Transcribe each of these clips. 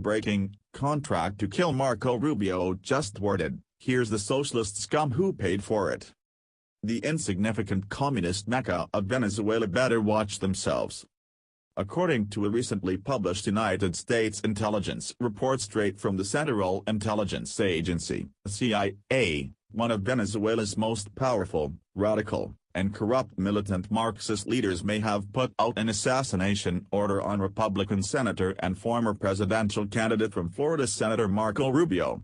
Breaking, contract to kill Marco Rubio just thwarted, here's the socialist scum who paid for it. The insignificant communist mecca of Venezuela better watch themselves. According to a recently published United States intelligence report straight from the Central Intelligence Agency, CIA, one of Venezuela's most powerful, radical, and corrupt militant Marxist leaders may have put out an assassination order on Republican Senator and former presidential candidate from Florida Senator Marco Rubio.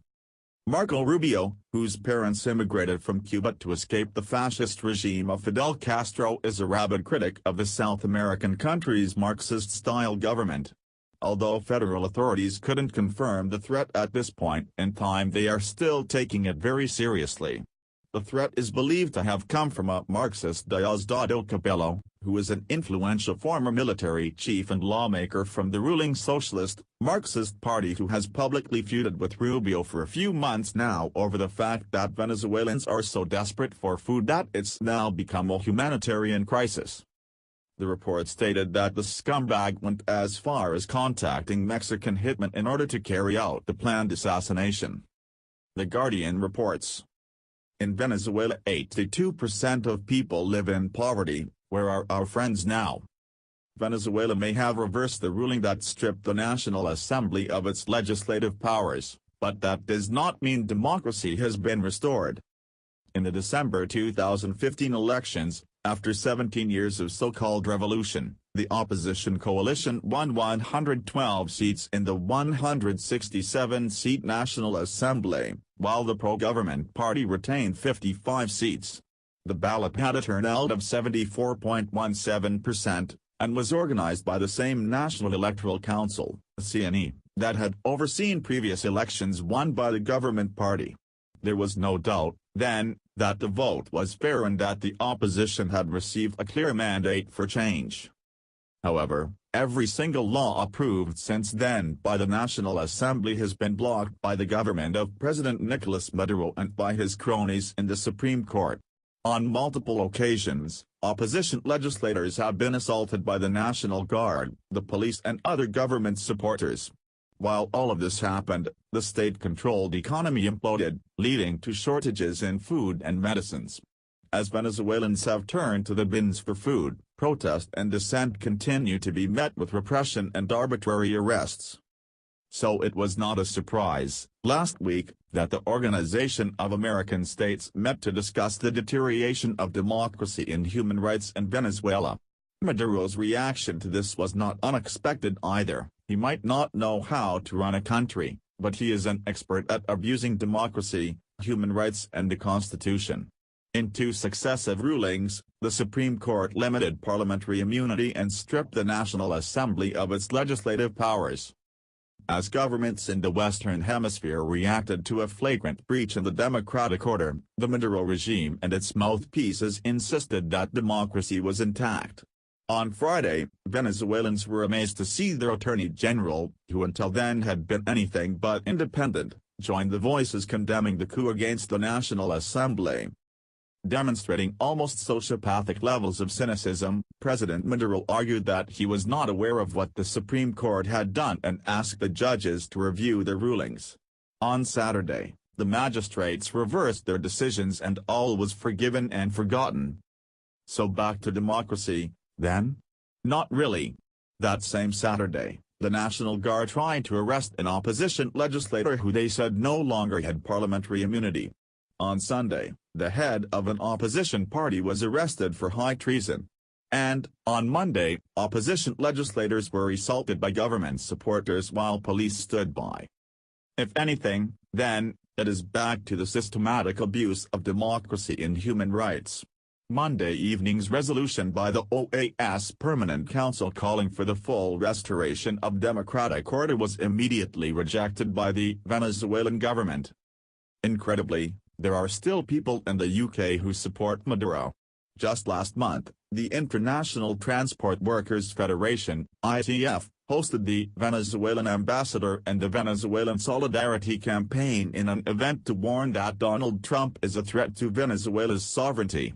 Marco Rubio, whose parents immigrated from Cuba to escape the fascist regime of Fidel Castro, is a rabid critic of the South American country's Marxist-style government. Although federal authorities couldn't confirm the threat at this point in time, they are still taking it very seriously. The threat is believed to have come from a Marxist Diosdado Cabello, who is an influential former military chief and lawmaker from the ruling Socialist, Marxist Party who has publicly feuded with Rubio for a few months now over the fact that Venezuelans are so desperate for food that it's now become a humanitarian crisis. The report stated that the scumbag went as far as contacting Mexican hitmen in order to carry out the planned assassination. The Guardian reports. In Venezuela 82% of people live in poverty. Where are our friends now? Venezuela may have reversed the ruling that stripped the National Assembly of its legislative powers, but that does not mean democracy has been restored. In the December 2015 elections, after 17 years of so-called revolution, the opposition coalition won 112 seats in the 167-seat National Assembly, while the pro-government party retained 55 seats. The ballot had a turnout of 74.17%, and was organized by the same National Electoral Council, CNE, that had overseen previous elections won by the government party. There was no doubt, then, that the vote was fair and that the opposition had received a clear mandate for change. However, every single law approved since then by the National Assembly has been blocked by the government of President Nicolas Maduro and by his cronies in the Supreme Court. On multiple occasions, opposition legislators have been assaulted by the National Guard, the police and other government supporters. While all of this happened, the state-controlled economy imploded, leading to shortages in food and medicines. As Venezuelans have turned to the bins for food, protest and dissent continue to be met with repression and arbitrary arrests. So it was not a surprise, last week, that the Organization of American States met to discuss the deterioration of democracy and human rights in Venezuela. Maduro's reaction to this was not unexpected either. He might not know how to run a country, but he is an expert at abusing democracy, human rights and the Constitution. In two successive rulings, the Supreme Court limited parliamentary immunity and stripped the National Assembly of its legislative powers. As governments in the Western Hemisphere reacted to a flagrant breach in the democratic order, the Maduro regime and its mouthpieces insisted that democracy was intact. On Friday, Venezuelans were amazed to see their Attorney General, who until then had been anything but independent, join the voices condemning the coup against the National Assembly. Demonstrating almost sociopathic levels of cynicism, President Maduro argued that he was not aware of what the Supreme Court had done and asked the judges to review their rulings. On Saturday, the magistrates reversed their decisions and all was forgiven and forgotten. So back to democracy, then? Not really. That same Saturday, the National Guard tried to arrest an opposition legislator who they said no longer had parliamentary immunity. On Sunday, the head of an opposition party was arrested for high treason. And, on Monday, opposition legislators were assaulted by government supporters while police stood by. If anything, then, it is back to the systematic abuse of democracy and human rights. Monday evening's resolution by the OAS Permanent Council calling for the full restoration of democratic order was immediately rejected by the Venezuelan government. Incredibly, there are still people in the UK who support Maduro. Just last month, the International Transport Workers Federation, ITF, hosted the Venezuelan ambassador and the Venezuelan Solidarity Campaign in an event to warn that Donald Trump is a threat to Venezuela's sovereignty.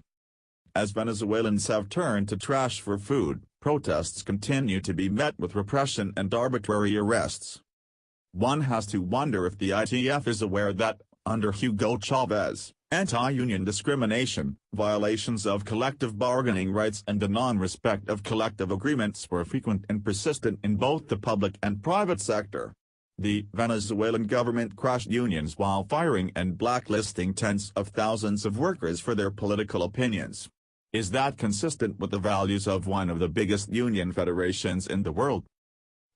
As Venezuelans have turned to trash for food, protests continue to be met with repression and arbitrary arrests. One has to wonder if the ITF is aware that, under Hugo Chavez, anti-union discrimination, violations of collective bargaining rights and the non-respect of collective agreements were frequent and persistent in both the public and private sector. The Venezuelan government crushed unions while firing and blacklisting tens of thousands of workers for their political opinions. Is that consistent with the values of one of the biggest union federations in the world?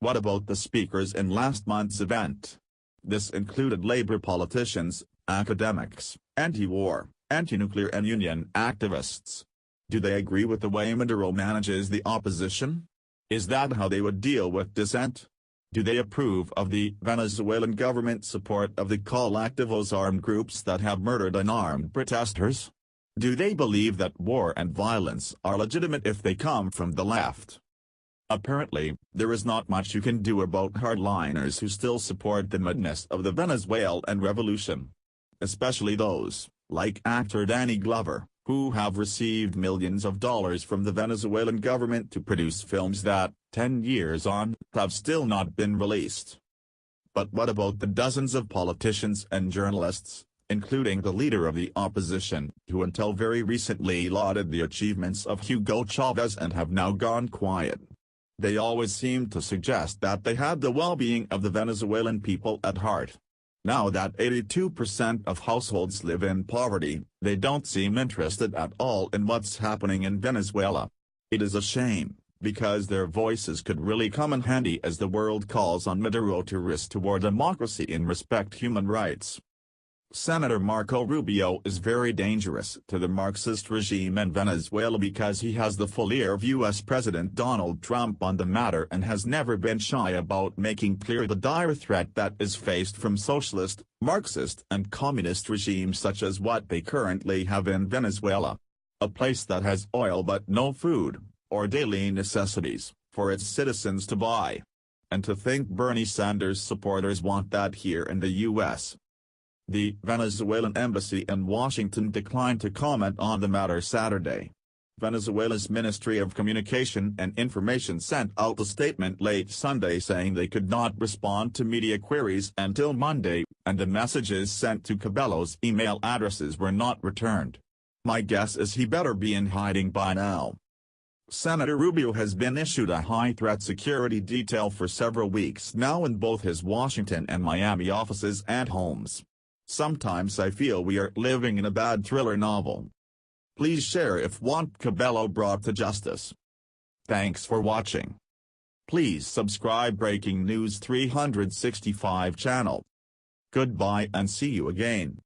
What about the speakers in last month's event? This included labor politicians, academics, anti-war, anti-nuclear and union activists. Do they agree with the way Maduro manages the opposition? Is that how they would deal with dissent? Do they approve of the Venezuelan government's support of the collectivos armed groups that have murdered unarmed protesters? Do they believe that war and violence are legitimate if they come from the left? Apparently, there is not much you can do about hardliners who still support the madness of the Venezuelan revolution. Especially those, like actor Danny Glover, who have received millions of dollars from the Venezuelan government to produce films that, 10 years on, have still not been released. But what about the dozens of politicians and journalists, including the leader of the opposition, who until very recently lauded the achievements of Hugo Chavez and have now gone quiet? They always seemed to suggest that they had the well-being of the Venezuelan people at heart. Now that 82% of households live in poverty, they don't seem interested at all in what's happening in Venezuela. It is a shame, because their voices could really come in handy as the world calls on Maduro to restore democracy and respect human rights. Senator Marco Rubio is very dangerous to the Marxist regime in Venezuela because he has the full ear of U.S. President Donald Trump on the matter and has never been shy about making clear the dire threat that is faced from socialist, Marxist and communist regimes such as what they currently have in Venezuela. A place that has oil but no food, or daily necessities, for its citizens to buy. And to think Bernie Sanders supporters want that here in the U.S. The Venezuelan embassy in Washington declined to comment on the matter Saturday. Venezuela's Ministry of Communication and Information sent out a statement late Sunday saying they could not respond to media queries until Monday, and the messages sent to Cabello's email addresses were not returned. My guess is he better be in hiding by now. Senator Rubio has been issued a high-threat security detail for several weeks now in both his Washington and Miami offices and homes. Sometimes I feel we are living in a bad thriller novel. Please share if want Cabello brought to justice. Thanks for watching. Please subscribe Breaking News 365 channel. Goodbye and see you again.